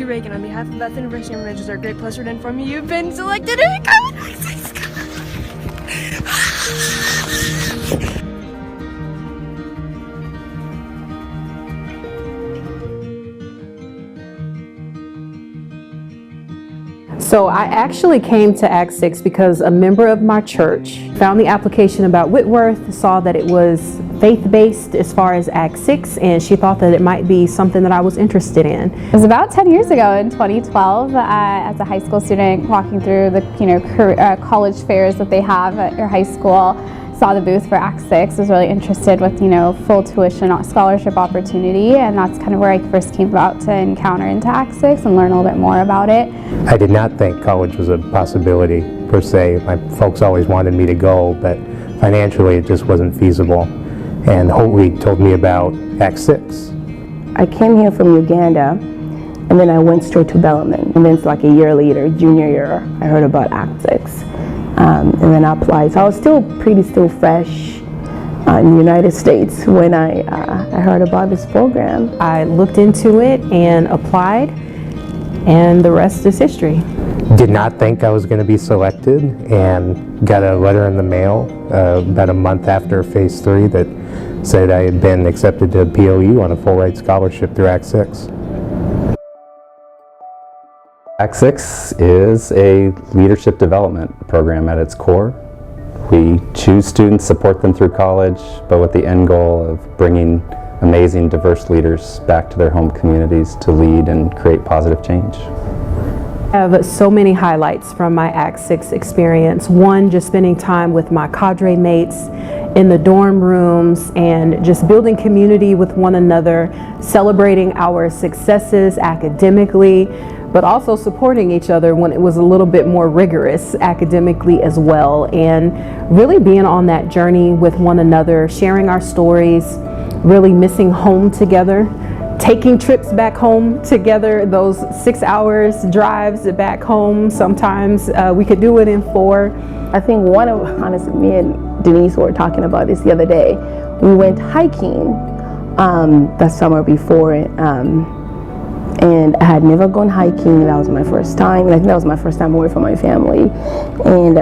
Raygen, on behalf of Beth University and Managers, our great pleasure to inform you you've been selected to become an access scholar. So I actually came to Act 6 because a member of my church found the application about Whitworth, saw that it was faith-based as far as Act 6, and she thought that it might be something that I was interested in. It was about 10 years ago in 2012 as a high school student walking through the college fairs that they have at your high school. Saw the booth for Act 6, was really interested with full tuition scholarship opportunity, and that's kind of where I first came about to encounter into Act 6 and learn a little bit more about it. I did not think college was a possibility per se. My folks always wanted me to go, but financially it just wasn't feasible. And Hope Week told me about Act 6. I came here from Uganda, and then I went straight to Bellarmine. And then it's like a year later, junior year, I heard about Act 6. And then I applied. So I was still fresh in the United States when I heard about this program. I looked into it and applied, and the rest is history. Did not think I was going to be selected, and got a letter in the mail about a month after Phase 3 that said I had been accepted to PLU on a full ride scholarship through Act 6. Act 6 is a leadership development program at its core. We choose students, support them through college, but with the end goal of bringing amazing, diverse leaders back to their home communities to lead and create positive change. I have so many highlights from my Act 6 experience. One, just spending time with my cadre mates in the dorm rooms and just building community with one another, celebrating our successes academically, but also supporting each other when it was a little bit more rigorous academically as well, and really being on that journey with one another, sharing our stories, really missing home together, taking trips back home together, those 6 hours drives back home. Sometimes we could do it in 4. I think honestly, me and Denise were talking about this the other day. We went hiking that summer before, and I had never gone hiking. That was my first time. I think that was my first time away from my family. And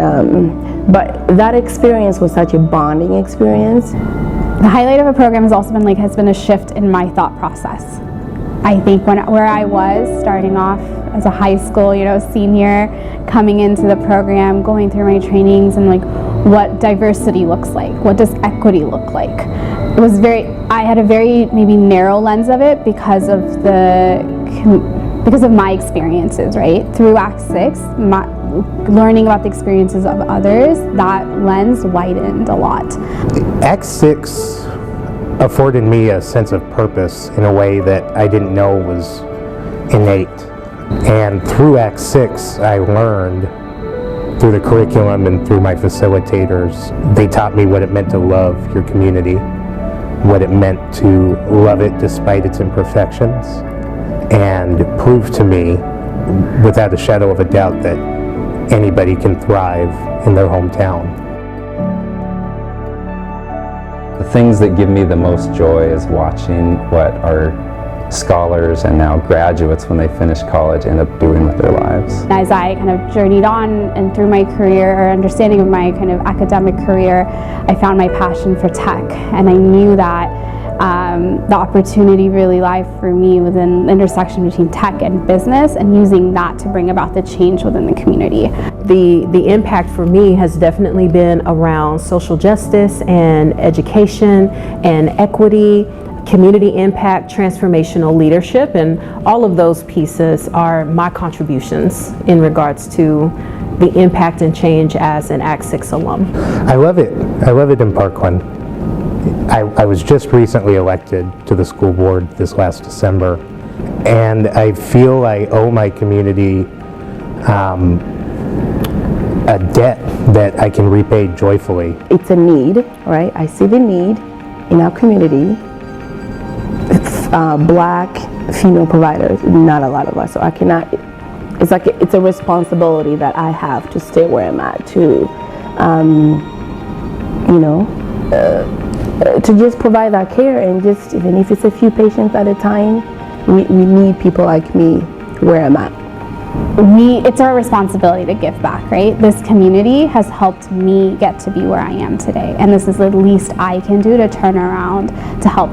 but that experience was such a bonding experience. The highlight of a program has also been a shift in my thought process. I think where I was starting off as a high school, senior, coming into the program, going through my trainings, and what diversity looks like, what does equity look like. I had a very maybe narrow lens of it because of my experiences, right? Through Act 6, learning about the experiences of others, that lens widened a lot. Act 6 afforded me a sense of purpose in a way that I didn't know was innate. And through Act 6, I learned through the curriculum and through my facilitators. They taught me what it meant to love your community, what it meant to love it despite its imperfections, and proved to me without a shadow of a doubt that anybody can thrive in their hometown. The things that give me the most joy is watching what our scholars and now graduates, when they finish college, end up doing with their lives. As I kind of journeyed on and through my career, or understanding of my kind of academic career, I found my passion for tech, and I knew that the opportunity really lied for me within the intersection between tech and business, and using that to bring about the change within the community. The impact for me has definitely been around social justice and education and equity, community impact, transformational leadership, and all of those pieces are my contributions in regards to the impact and change as an Act 6 alum. I love it. I love it in Parkland. I was just recently elected to the school board this last December, and I feel I owe my community a debt that I can repay joyfully. It's a need, right? I see the need in our community. Black female providers, not a lot of us, so I cannot, it's a responsibility that I have to stay where I'm at, to just provide that care, and just even if it's a few patients at a time, we need people like me where I'm at. It's our responsibility to give back, right? This community has helped me get to be where I am today, and this is the least I can do to turn around to help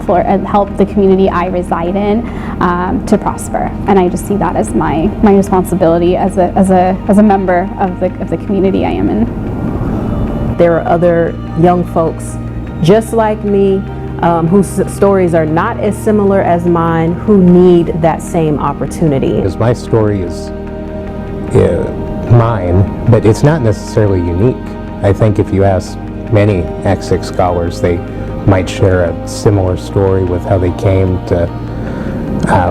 the community I reside in to prosper. And I just see that as my responsibility as a member of the community I am in. There are other young folks just like me whose stories are not as similar as mine, who need that same opportunity. Because my story is mine, but it's not necessarily unique. I think if you ask many Act 6 scholars, they might share a similar story with how they came to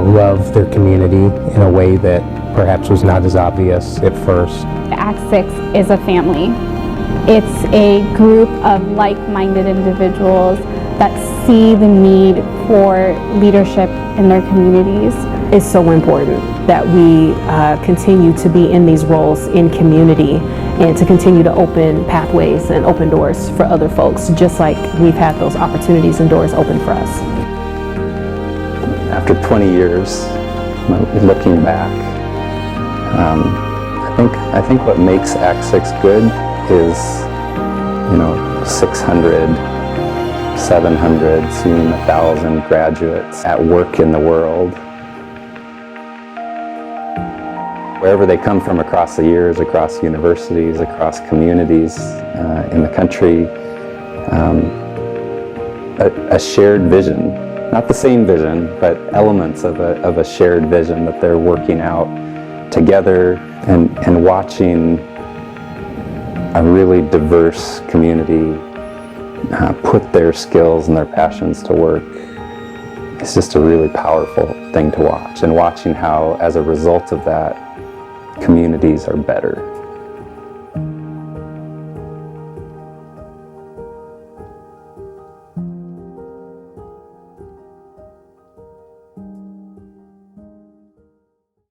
love their community in a way that perhaps was not as obvious at first. Act 6 is a family. It's a group of like-minded individuals that see the need for leadership in their communities. It's so important that we continue to be in these roles in community and to continue to open pathways and open doors for other folks, just like we've had those opportunities and doors open for us. After 20 years, looking back, I think what makes Act 6 good is, 600, 700, soon 1,000 graduates at work in the world. Wherever they come from across the years, across universities, across communities in the country, a shared vision, not the same vision, but elements of a shared vision that they're working out together, and watching a really diverse community put their skills and their passions to work. It's just a really powerful thing to watch, and watching how, as a result of that, communities are better.